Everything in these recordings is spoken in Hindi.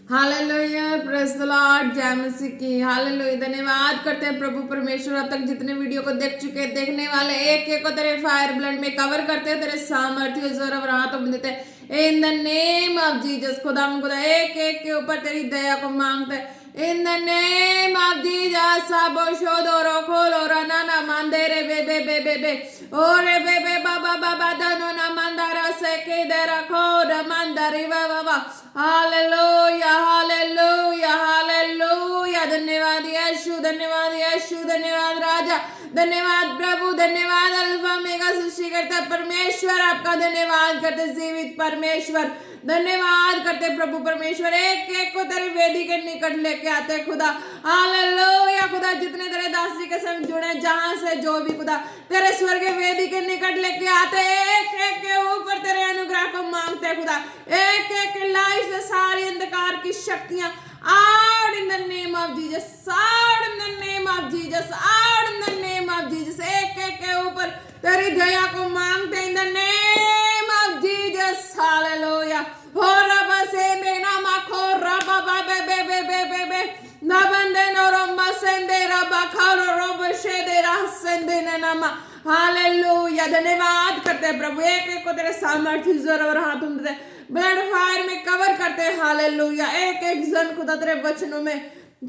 हालेलुया, प्रेज द लॉर्ड, जय मसीह की। हालेलुया, धन्यवाद करते हैं प्रभु परमेश्वर। अब तक जितने वीडियो को देख चुके हैं, देखने वाले एक एक को तेरे फायर ब्लड में कवर करते हैं, तेरे सामर्थ्य जोर और हाथों में देते हैं in the name of Jesus. खुदा एक एक के ऊपर तेरी दया को मांगते हैं in the name of Jesus. साबो शोदोरो खोलो रनाना मंदेरे बे बे बे बे बे ओरे बे बे बाबा बाबा दनो ना मंदारा से के दे रखो द मंदारी बाबा। Hallelujah, hallelujah, hallelujah. धन्यवाद यीशु, धन्यवाद यीशु, धन्यवाद राजा, धन्यवाद प्रभु, धन्यवाद अल्फा मेगा सृष्टिकर्ता परमेश्वर। आपका धन्यवाद करते जीवित परमेश्वर, धन्यवाद करते प्रभु परमेश्वर। एक एक को तेरी वेदी के निकट लेके आते खुदा। हालेलुया खुदा, जितने तेरे दासी के संग जुड़े, जहां से जो भी खुदा तेरे स्वर्ग वेदी के निकट लेके आते, एक एक के ऊपर तेरे अनुग्रह को मांगते खुदा। एक एक के लाइफ से सारी अंधकार की शक्तियां out in the name of Jesus, out in the name of Jesus, out in the name of Jesus। एक एक के ऊपर तेरी दया को मांगते in the name of Jesus। Hallelujah. हो रबा से मेना माखो रबा बे बे बे बे बे बे ना बंदे नो रोमा सेंदे रबा खारो रोब शेदे रासेंदे नमा। हालेलुया, धन्यवाद करते हैं प्रभु। एक एक को तेरे सामर्थ्य जोर और हाथों में ब्लड फायर में कवर करते हैं। हालेलुया, एक एक जन खुदा तेरे वचनों में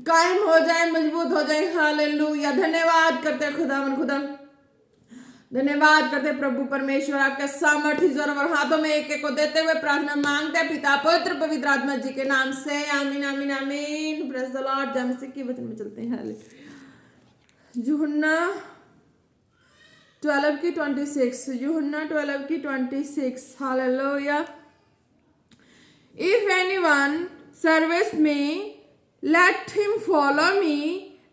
कायम हो जाए, मजबूत हो जाए। हालेलुया, धन्यवाद करते हैं खुदावन खुदा, धन्यवाद करते प्रभु परमेश्वर। आपके सामर्थ्य जोर और हाथों में एक एक को देते हुए प्रार्थना मांगते हैं पिता पुत्र पवित्र आत्मा जी के नाम से, आमीन आमीन आमीन। Praise the Lord. जय मसीह के वचन में चलते हैं। हालेलुया। यूहन्ना 12 की 26, यूहन्ना 12 की 26। Hallelujah. If anyone serves me, let him follow me,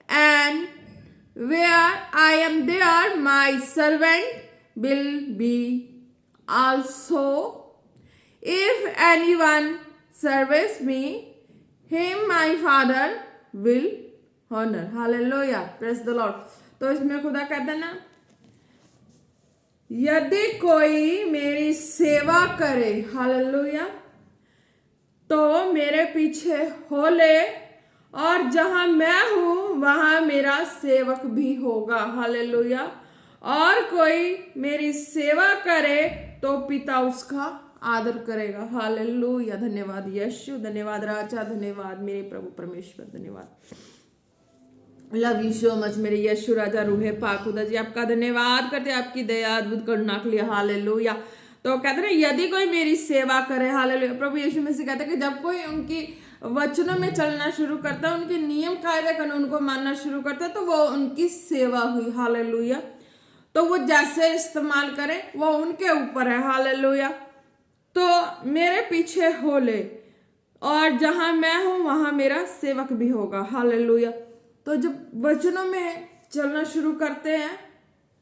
and where I am there, my servant will be also. If anyone serves me, him my Father will honor. Hallelujah. Praise the Lord. तो इसमें खुदा कहते हैं ना, यदि कोई मेरी सेवा करे, हालेलुया, तो मेरे पीछे हो ले, और जहां मैं हूं वहां मेरा सेवक भी होगा। हालेलुया। और कोई मेरी सेवा करे तो पिता उसका आदर करेगा। हालेलुया, धन्यवाद यीशु, धन्यवाद राजा, धन्यवाद मेरे प्रभु परमेश्वर, धन्यवाद। लव यू सो मच मेरे यीशु राजा रूहे पाक खुदा जी। आपका धन्यवाद करते, आपकी दया अद्भुत करुणा के लिए। हालेलुया। तो कहते हैं यदि कोई मेरी सेवा करे, हालेलुया, प्रभु यीशु मसीह कहते हैं कि जब कोई उनकी वचनों में चलना शुरू करता है, उनके नियम कायदे कानून को मानना शुरू करता है, तो वो उनकी सेवा हुई। हालेलुया। तो वो जैसे इस्तेमाल करे वो उनके ऊपर है। हालेलुया। तो मेरे पीछे हो ले, और जहां मैं हूं वहां मेरा सेवक भी होगा। हालेलुया। तो जब वचनों में चलना शुरू करते हैं,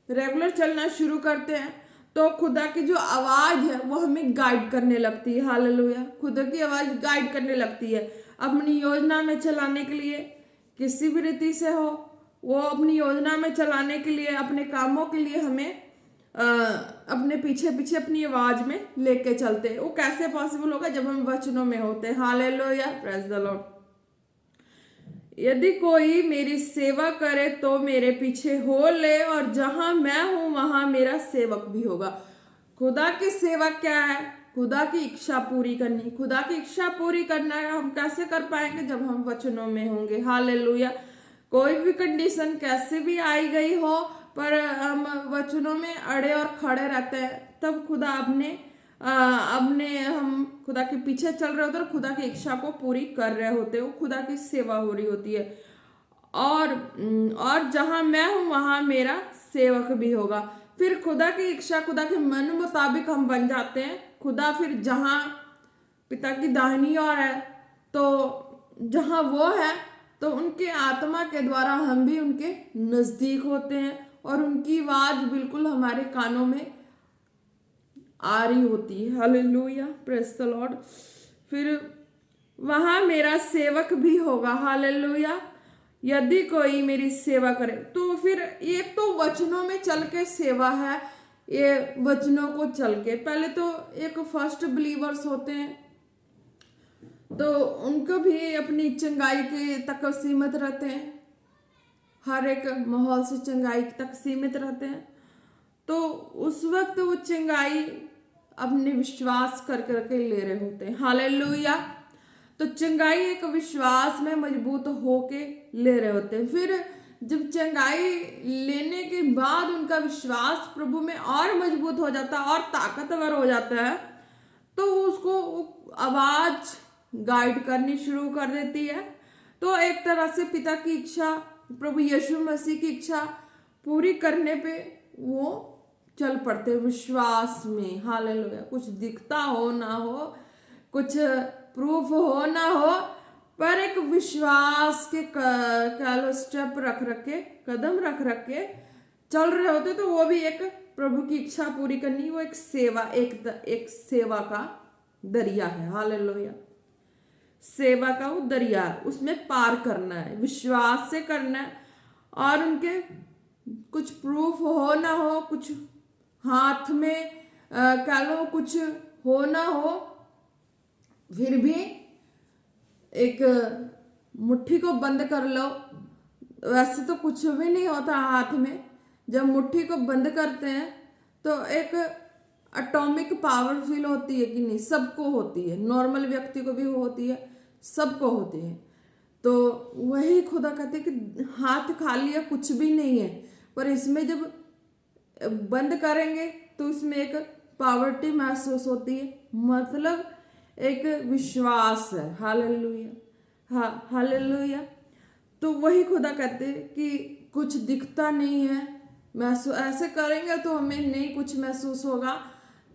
रेगुलर चलना शुरू करते हैं, तो खुदा की जो आवाज है वो हमें गाइड करने लगती है। हालेलुया। खुदा की आवाज गाइड करने लगती है अपनी योजना में चलाने के लिए, किसी भी रीति से हो, वो अपनी योजना में चलाने के लिए, अपने कामों के लिए हमें अपने पीछे पीछे अपनी आवाज में लेके चलते हैं। वो कैसे पॉसिबल होगा? जब हम वचनों में होते हैं। Hallelujah, praise the Lord. यदि कोई मेरी सेवा करे तो मेरे पीछे हो ले, और जहां मैं हूं वहां मेरा सेवक भी होगा। खुदा की सेवा क्या है? खुदा की इच्छा पूरी करनी। खुदा की इच्छा पूरी करना है हम कैसे कर पाएंगे? जब हम वचनों में होंगे। हालेलुया। कोई भी कंडीशन कैसे भी आई गई हो, पर हम वचनों में अड़े और खड़े रहते हैं, तब खुदा अपने हम खुदा के पीछे चल रहे होते हैं और खुदा की इच्छा को पूरी कर रहे होते हो, खुदा की सेवा हो रही होती है। और जहां मैं हूं वहां मेरा सेवक भी होगा। फिर खुदा की इच्छा, खुदा के मन मुताबिक हम बन जाते हैं। खुदा फिर जहां पिता की दाहिनी ओर है, तो जहां वो है, तो उनके आत्मा के द्वारा हम भी उनके नजदीक होते हैं, और उनकी आवाज बिल्कुल हमारे कानों में आ रही होती है। Hallelujah, praise the Lord. फिर वहां मेरा सेवक भी होगा। हालेलुया। यदि कोई मेरी सेवा करे, तो फिर एक तो वचनों में चल के सेवा है, ये वचनों को चल के। पहले तो एक फर्स्ट बिलीवर्स होते हैं, तो उनको भी अपनी चंगाई के तक सीमित रहते हैं, हर एक माहौल से चंगाई तक सीमित रहते हैं। तो उस वक्त वो चंगाई अपने विश्वास कर करके ले रहे होते हैं। हालेलुया। तो चंगाई एक विश्वास में मजबूत होके ले रहे होते हैं। फिर जब चंगाई लेने के बाद उनका विश्वास प्रभु में और मजबूत हो जाता है और ताकतवर हो जाता है, तो उसको आवाज गाइड करनी शुरू कर देती है। तो एक तरह से पिता की इच्छा, प्रभु यीशु मसीह की इच्छा पूरी करने पे वो चल पड़ते विश्वास में। हालेलुया। कुछ दिखता हो ना हो, कुछ प्रूफ हो ना हो, पर एक विश्वास के कह लो स्टेप रख रख के, कदम रख रख के चल रहे होते। तो वो भी एक प्रभु की इच्छा पूरी करनी, वो एक सेवा, एक सेवा का दरिया है। हालेलुया। सेवा का वो दरिया, उसमें पार करना है, विश्वास से करना है। और उनके कुछ प्रूफ हो ना हो, कुछ हाथ में कह लो कुछ हो ना हो, फिर भी एक मुट्ठी को बंद कर लो। वैसे तो कुछ भी नहीं होता हाथ में, जब मुट्ठी को बंद करते हैं तो एक एटॉमिक पावर फील होती है कि नहीं? सबको होती है, नॉर्मल व्यक्ति को भी होती है, सबको होती है। तो वही खुदा कहते हैं कि हाथ खाली है, कुछ भी नहीं है, पर इसमें जब बंद करेंगे तो इसमें एक पावर्टी महसूस होती है, मतलब एक विश्वास है। हालेलुया। हाँ, हालेलुया। तो वही खुदा कहते हैं कि कुछ दिखता नहीं है, महसूस ऐसे करेंगे तो हमें नहीं कुछ महसूस होगा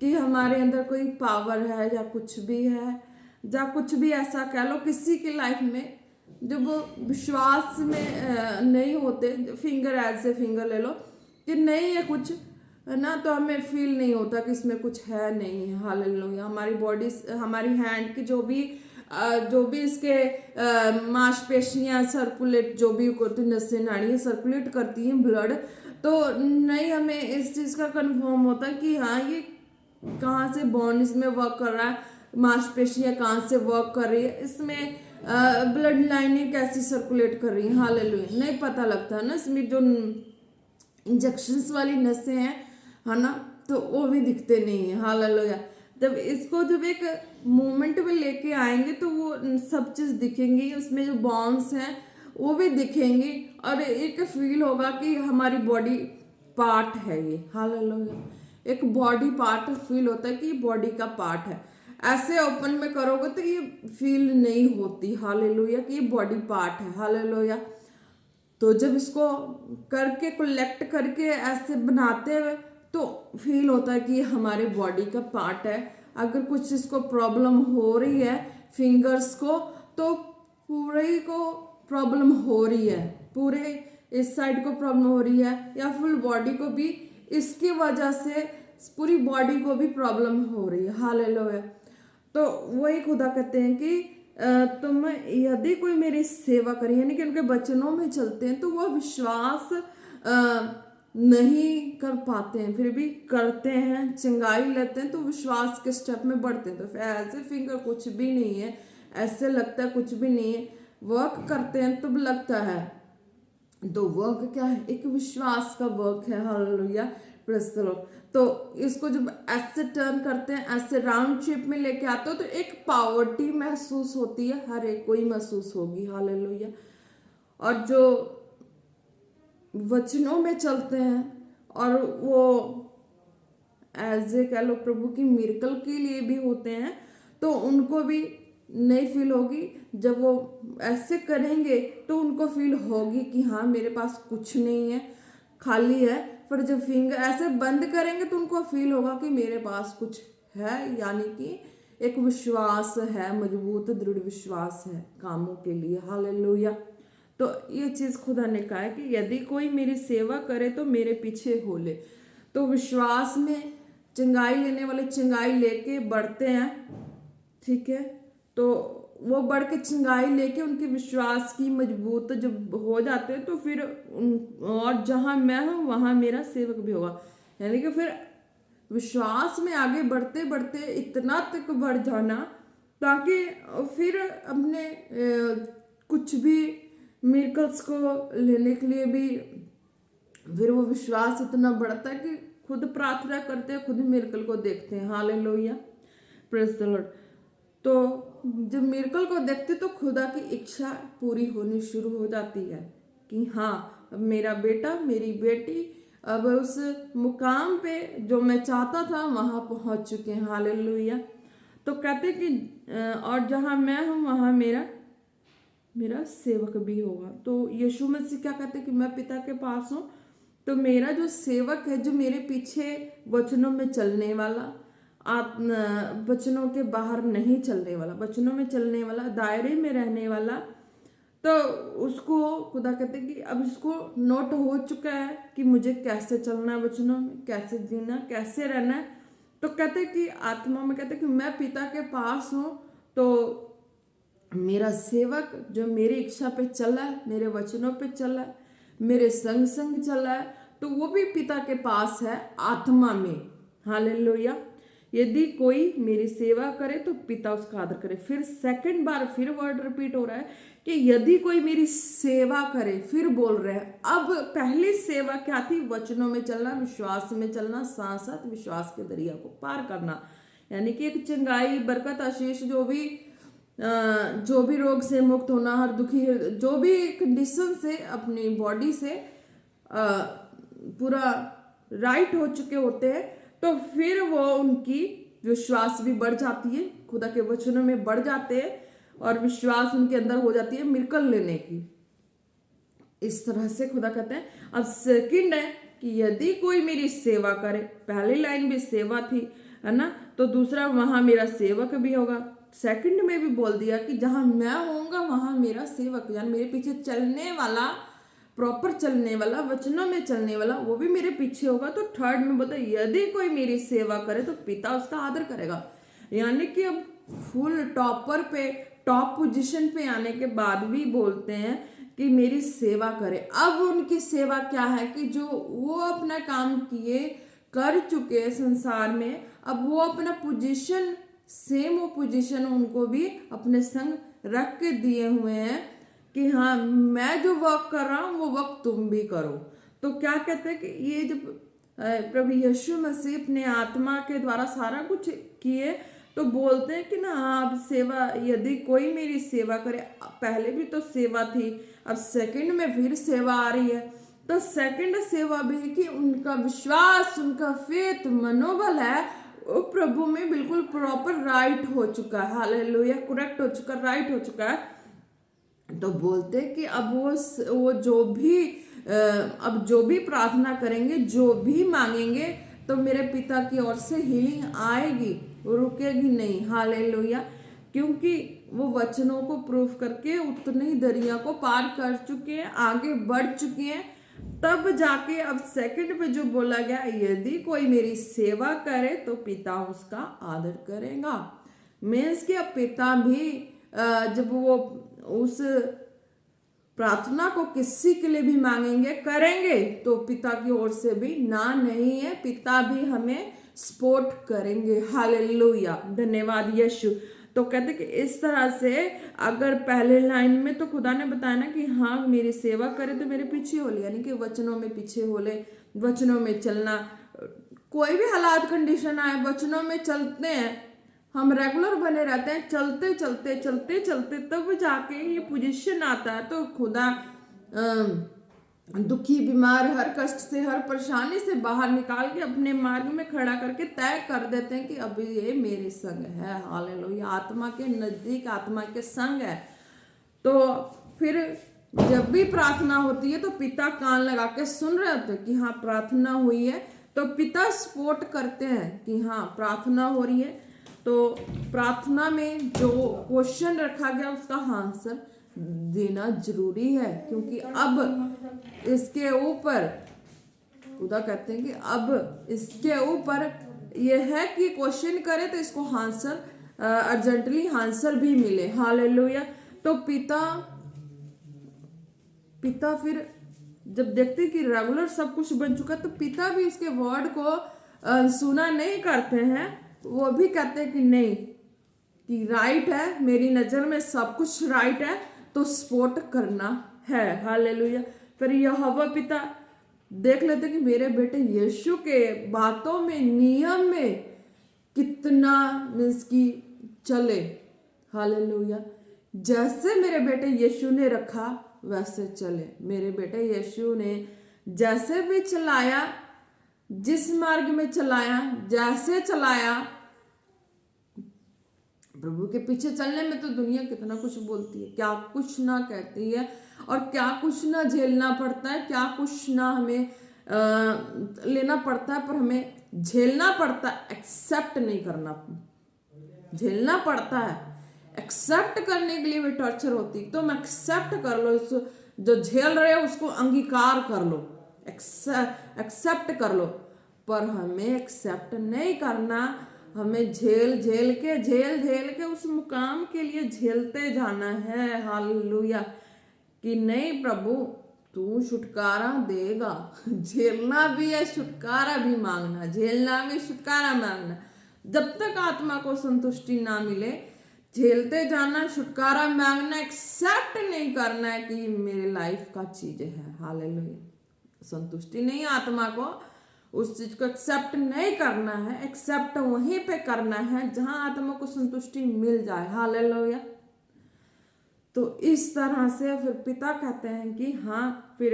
कि हमारे अंदर कोई पावर है या कुछ भी है, या कुछ भी ऐसा कह लो किसी की लाइफ में जब विश्वास में नहीं होते, फिंगर एज ए फिंगर ले लो कि नहीं है कुछ, है ना, तो हमें फील नहीं होता कि इसमें कुछ है, नहीं है। हालेलुया। हमारी बॉडी, हमारी हैंड की जो भी इसके मांसपेशियां सर्कुलेट, जो भी करती, नसें नाड़ियाँ सर्कुलेट करती हैं ब्लड, तो नहीं हमें इस चीज़ का कंफर्म होता कि हाँ ये कहाँ से बोन इसमें वर्क कर रहा है, मांसपेशियां कहाँ से वर्क कर रही है, इसमें ब्लड लाइनें कैसी सर्कुलेट कर रही है। हालेलुया। नहीं पता लगता है ना। इसमें जो इंजेक्शंस वाली नसें हैं, है ना, तो वो भी दिखते नहीं है। हालेलुया। जब इसको जब एक मूवमेंट में लेके आएंगे तो वो सब चीज़ दिखेंगी, उसमें जो बॉन्स हैं वो भी दिखेंगी, और एक फील होगा कि हमारी बॉडी पार्ट है ये। हालेलुया। एक बॉडी पार्ट फील होता है कि ये बॉडी का पार्ट है। ऐसे ओपन में करोगे तो ये फील नहीं होती। हालेलुया। कि ये बॉडी पार्ट है। हालेलुया। तो जब इसको करके कलेक्ट करके ऐसे बनाते हुए तो फील होता है कि ये हमारे बॉडी का पार्ट है। अगर कुछ इसको प्रॉब्लम हो रही है फिंगर्स को, तो पूरे को प्रॉब्लम हो रही है, पूरे इस साइड को प्रॉब्लम हो रही है, या फुल बॉडी को भी इसकी वजह से पूरी बॉडी को भी प्रॉब्लम हो रही है। हालेलुया। तो वही खुदा कहते हैं कि तुम यदि कोई मेरी सेवा करे, यानी कि उनके वचनों में चलते हैं, तो वह विश्वास नहीं कर पाते हैं, फिर भी करते हैं, चंगाई लेते हैं, तो विश्वास के स्टेप में बढ़ते हैं। तो फिर ऐसे फिंगर कुछ भी नहीं है, ऐसे लगता है कुछ भी नहीं है, वर्क करते हैं तब लगता है। तो वर्क क्या है? एक विश्वास का वर्क है। हालेलुया। Praise the Lord. तो इसको जब ऐसे टर्न करते हैं, ऐसे राउंड शेप में लेके आते हो, तो एक पावर्टी महसूस होती है, हर एक को ही महसूस होगी। हालेलुया। और जो वचनों में चलते हैं और वो एज ए कह लो प्रभु की मिरेकल के लिए भी होते हैं, तो उनको भी नहीं फील होगी। जब वो ऐसे करेंगे तो उनको फील होगी कि हाँ मेरे पास कुछ नहीं है, खाली है। पर जब फिंगर ऐसे बंद करेंगे तो उनको फील होगा कि मेरे पास कुछ है, यानी कि एक विश्वास है, मजबूत दृढ़ विश्वास है कामों के लिए। हालेलुया। तो ये चीज़ खुदा ने कहा है कि यदि कोई मेरी सेवा करे तो मेरे पीछे हो ले। तो विश्वास में चंगाई लेने वाले चंगाई लेके बढ़ते हैं, ठीक है। तो वो बढ़ के चंगाई लेके उनके विश्वास की मजबूत जब हो जाते हैं, तो फिर और जहाँ मैं हूँ वहाँ मेरा सेवक भी होगा, यानी कि फिर विश्वास में आगे बढ़ते बढ़ते इतना तक बढ़ जाना ताकि फिर अपने कुछ भी मिरेकल्स को लेने के लिए भी फिर वो विश्वास इतना बढ़ता है कि खुद प्रार्थना करते हैं, खुद मिरेकल को देखते हैं। Hallelujah, praise the Lord. तो जब मिरेकल को देखते तो खुदा की इच्छा पूरी होनी शुरू हो जाती है कि हाँ, अब मेरा बेटा मेरी बेटी अब उस मुकाम पे जो मैं चाहता था वहां पहुंच चुके हैं। हालेलुया। तो कहते कि और जहां मैं हूं वहां मेरा मेरा सेवक भी होगा। तो यीशु मसीह क्या कहते कि मैं पिता के पास हूं, तो मेरा जो सेवक है, जो मेरे पीछे वचनों में चलने वाला, वचनों के बाहर नहीं चलने वाला, वचनों में चलने वाला, दायरे में रहने वाला, तो उसको खुदा कहते कि अब इसको नोट हो चुका है कि मुझे कैसे चलना है वचनों में, कैसे जीना, कैसे रहना है। तो कहते कि आत्मा में कहते कि मैं पिता के पास हूँ, तो मेरा सेवक जो मेरी इच्छा पे चला है, मेरे वचनों पे चला है, मेरे संग संग चला है, तो वो भी पिता के पास है आत्मा में। हालेलुया। यदि कोई मेरी सेवा करे तो पिता उसका आदर करे। फिर सेकंड बार फिर वर्ड रिपीट हो रहा है कि यदि कोई मेरी सेवा करे, फिर बोल रहे हैं। अब पहली सेवा क्या थी? वचनों में चलना, विश्वास में चलना, साथ साथ विश्वास के दरिया को पार करना, यानी कि एक चंगाई, बरकत, आशीष, जो भी रोग से मुक्त होना, हर दुखी, जो भी कंडीशन से अपनी बॉडी से पूरा राइट हो चुके होते हैं, तो फिर वो उनकी विश्वास भी बढ़ जाती है, खुदा के वचनों में बढ़ जाते हैं और विश्वास उनके अंदर हो जाती है मिरेकल लेने की। इस तरह से खुदा कहते हैं। अब सेकंड है कि यदि कोई मेरी सेवा करे, पहली लाइन भी सेवा थी, है ना, तो दूसरा वहां मेरा सेवक भी होगा। सेकंड में भी बोल दिया कि जहां मैं होऊंगा वहां मेरा सेवक, यानी मेरे पीछे चलने वाला, प्रॉपर चलने वाला, वचनों में चलने वाला, वो भी मेरे पीछे होगा। तो थर्ड में बोलता है यदि कोई मेरी सेवा करे तो पिता उसका आदर करेगा। यानी कि अब फुल टॉपर पे, टॉप पोजीशन पे आने के बाद भी बोलते हैं कि मेरी सेवा करे। अब उनकी सेवा क्या है कि जो वो अपना काम किए कर चुके संसार में, अब वो अपना पोजीशन, सेम वो पोजीशन उनको भी अपने संग रख के दिए हुए हैं कि हाँ, मैं जो वर्क कर रहा हूँ वो वर्क तुम भी करो। तो क्या कहते हैं कि ये जब प्रभु यीशु मसीह अपने आत्मा के द्वारा सारा कुछ किए, तो बोलते हैं कि ना आप सेवा, यदि कोई मेरी सेवा करे, पहले भी तो सेवा थी, अब सेकंड में फिर सेवा आ रही है। तो सेकंड सेवा भी कि उनका विश्वास, उनका फेथ, मनोबल है वो प्रभु में बिल्कुल प्रॉपर राइट हो चुका है। हालेलुया, करेक्ट हो चुका, राइट हो चुका है। तो बोलते कि अब वो जो भी प्रार्थना करेंगे, जो भी मांगेंगे, तो मेरे पिता की ओर से हीलिंग आएगी, रुकेगी नहीं। हालेलुया, क्योंकि वो वचनों को प्रूफ करके उतनी दरिया को पार कर चुके हैं, आगे बढ़ चुके हैं। तब जाके अब सेकंड पे जो बोला गया, यदि कोई मेरी सेवा करे तो पिता उसका आदर करेगा। मीन्स कि अब पिता भी जब वो उस प्रार्थना को किसी के लिए भी मांगेंगे, करेंगे, तो पिता की ओर से भी ना नहीं है, पिता भी हमें सपोर्ट करेंगे। हालेलुया, धन्यवाद यीशु। तो कहते कि इस तरह से अगर पहले लाइन में तो खुदा ने बताया ना कि हाँ, मेरी सेवा करे तो मेरे पीछे हो ले, यानी कि वचनों में पीछे हो ले, वचनों में चलना। कोई भी हालात कंडीशन आए, वचनों में चलते हैं, हम रेगुलर बने रहते हैं, चलते चलते चलते चलते, तब जाके ये पोजीशन आता है। तो खुदा दुखी, बीमार, हर कष्ट से, हर परेशानी से बाहर निकाल के अपने मार्ग में खड़ा करके तय कर देते हैं कि अब ये मेरे संग है। हालेलुया, आत्मा के नजदीक, आत्मा के संग है। तो फिर जब भी प्रार्थना होती है तो पिता कान लगा के सुन रहे होते कि हाँ प्रार्थना हुई है, तो पिता सपोर्ट करते हैं कि हाँ प्रार्थना हो रही है। तो प्रार्थना में जो क्वेश्चन रखा गया उसका आंसर देना जरूरी है, क्योंकि अब इसके ऊपर खुदा कहते हैं कि अब इसके ऊपर यह है कि क्वेश्चन करे तो इसको आंसर अर्जेंटली आंसर भी मिले। हालेलुया। तो पिता फिर जब देखते कि रेगुलर सब कुछ बन चुका, तो पिता भी इसके वर्ड को सुना नहीं करते हैं, वो भी कहते हैं कि नहीं, कि राइट है, मेरी नजर में सब कुछ राइट है, तो सपोर्ट करना है। हालेलुया। फिर यहोवा पिता देख लेते कि मेरे बेटे यीशु के बातों में, नियम में कितना मीन्स की चले। हालेलुया। जैसे मेरे बेटे यीशु ने रखा वैसे चले। मेरे बेटे यीशु ने जैसे भी चलाया, जिस मार्ग में चलाया, जैसे चलाया, प्रभु के पीछे चलने में तो दुनिया कितना कुछ बोलती है, क्या कुछ ना कहती है, और क्या कुछ ना झेलना पड़ता है, क्या कुछ ना हमें लेना पड़ता है, पर हमें झेलना पड़ता है, एक्सेप्ट नहीं करना। झेलना पड़ता है, एक्सेप्ट करने के लिए भी टॉर्चर होती, तो तुम एक्सेप्ट कर लो, इस जो झेल रहे हो उसको अंगीकार कर लो, एक्सेप्ट कर लो। पर हमें एक्सेप्ट नहीं करना, हमें झेल झेल के उस मुकाम के लिए झेलते जाना है। हालेलुया। कि नहीं प्रभु तू छुटकारा देगा। झेलना भी है, छुटकारा भी मांगना, झेलना भी, छुटकारा मांगना। जब तक आत्मा को संतुष्टि ना मिले, झेलते जाना, छुटकारा मांगना, एक्सेप्ट नहीं करना है कि मेरे लाइफ का चीज है। हालेलुया। संतुष्टि नहीं, आत्मा को उस चीज को एक्सेप्ट नहीं करना है, एक्सेप्ट वहीं पे करना है जहां आत्मा को संतुष्टि मिल जाए। हालेलुया। तो इस तरह से फिर पिता कहते हैं कि हाँ, फिर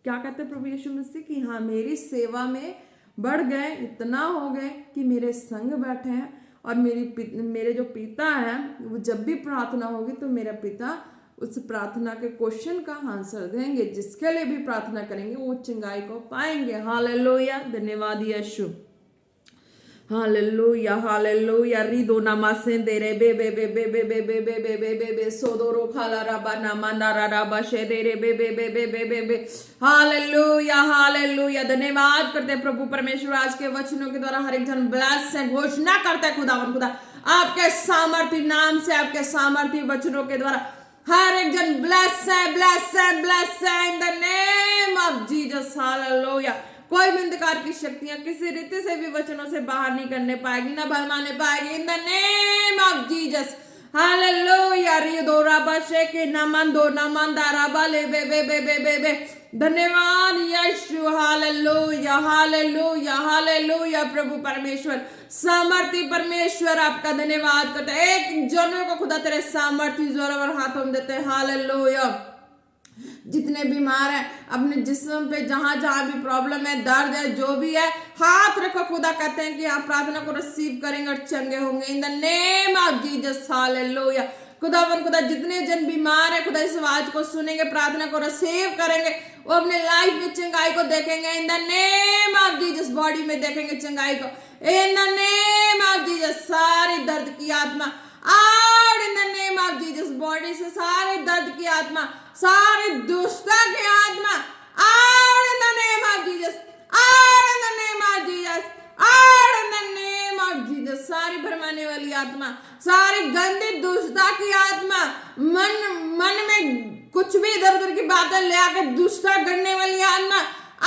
क्या कहते हैं प्रभु यीशु मसीह कि हाँ, मेरी सेवा में बढ़ गए, इतना हो गए कि मेरे संग बैठे हैं, और मेरे जो पिता हैं वो जब भी प्रार्थना होगी तो मेरा पिता उस प्रार्थना के क्वेश्चन का आंसर देंगे। जिसके लिए भी प्रार्थना करेंगे वो चंगाई को पाएंगे। हालेलुया। धन्यवाद यीशु। हालेलुया। हालेलुया। रिदो नमासे दे रे बे बे बे बे बे बे बे बे बे बे बे बे सोदोरो खाला रबा नामा नारा रबा शे दे रे बे बे बे बे बे बे बे। हालेलुया। हालेलुया। धन्यवाद करते हैं प्रभु परमेश्वर, आज के वचनों के द्वारा हर एक जन ब्लेस है, घोषणा करता है खुदावन खुदा आपके सामर्थ्य नाम से, आपके सामर्थ्य वचनों के द्वारा हर एक जन ब्लेस है, ब्लेस है, ब्लेस है इन the name of Jesus. Hallelujah. कोई भी अंधकार की शक्तियां किसी रीति से भी वचनों से बाहर नहीं करने पाएगी, ना भरमाने पाएगी in the name of Jesus. Hallelujah. रिदो रबा शे के नमंदो नमंदा रबा ले बे बे बे बे बे बे। धन्यवाद यीशु। हालेलुया। हालेलुया। हालेलुया। प्रभु परमेश्वर, सामर्थ्य परमेश्वर, आपका धन्यवाद करते हैं। एक जनों को खुदा तेरे सामर्थ्य जोर और हाथों में देते हैं। हालेलुया। जितने बीमार हैं अपने जिस्म पे, जहां जहां भी प्रॉब्लम है, दर्द है, जो भी है, हाथ रखो। खुदा कहते हैं कि आप प्रार्थना को रिसीव करेंगे और चंगे होंगे इन the name of Jesus. Hallelujah. खुदावन खुदा जितने जन बीमार है, खुदा इस आवाज को सुनेंगे, प्रार्थना को रिसीव करेंगे, वो अपने लाइफ में चंगाई को देखेंगे इन the name of Jesus. Body में देखेंगे चंगाई को इन द नेम ऑफ जीसस। सारी दर्द की आत्मा out in the name of Jesus. Body से सारे दर्द की आत्मा, सारी दुष्टता की आत्मा out in the name of Jesus, out in the name of Jesus, out in the name of Jesus. सारी भरमाने वाली आत्मा, सारी गंदी दुष्टता की आत्मा, मन में कुछ भी इधर उधर की बातें ले आकर दुष्टता करने वाली आत्मा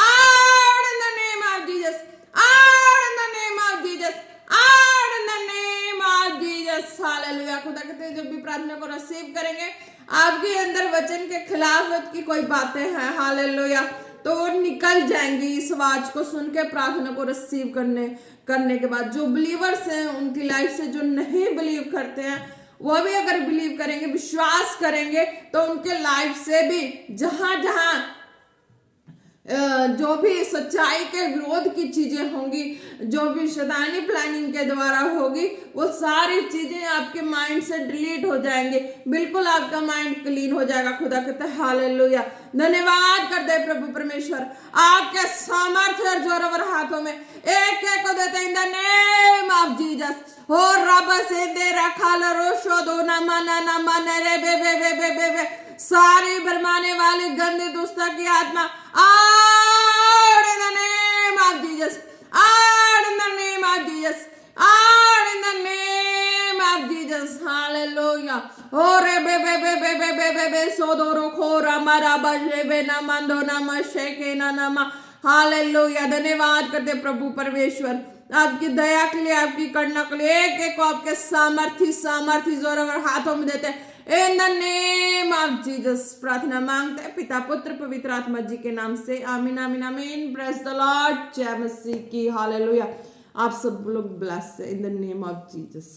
out in the name of Jesus, out in the name of Jesus, out in the name of Jesus. Hallelujah. खुदा कहते हैं जब भी प्रार्थना को रिसीव करेंगे, आपके अंदर वचन के खिलाफ की कोई बातें हैं, हालेलुया, तो वो निकल जाएंगी इस आवाज को सुन के, प्रार्थना को रिसीव करने के बाद। जो बिलीवर्स हैं उनकी लाइफ से, जो नहीं बिलीव करते हैं वो भी अगर बिलीव करेंगे, विश्वास करेंगे, तो उनके लाइफ से भी जहां जहां जो भी सच्चाई के विरोध की चीजें होंगी, जो भी शैतानी प्लानिंग के द्वारा होगी, वो सारी चीजें आपके माइंड से डिलीट हो जाएंगे। बिल्कुल आपका माइंड क्लीन हो जाएगा। खुदा कहता है हालेलुया। धन्यवाद करते हैं प्रभु परमेश्वर, आपके सामर्थ्य और जोर और हाथों में एक एक को देते इन द नेम ऑफ जीसस। हो रब से दे रखा रोशो दो ना माना ना माने रे बे बे बे बे बे बे। सारी भरमाने वाली गंदी दुष्टता की आत्मा out in the name of Jesus, out in the name of Jesus, out in the name of Jesus. Hallelujah. Ore be be be be be be be be sodoro khora mara bajebe na mando na masheke na nama. Hallelujah. धन्यवाद करते प्रभु परमेश्वर, आपकी दया के लिए, आपकी करुणा के लिए एक एक को आपके सामर्थी जोर हाथों में देते हैं। In the name of Jesus प्रार्थना मांगते हैं पिता पुत्र पवित्र आत्मा जी के नाम से, आमीन आमीन आमीन। प्रेज द लॉर्ड, जय मसीह की, हालेलुया। आप सब लोग bless in the name of Jesus.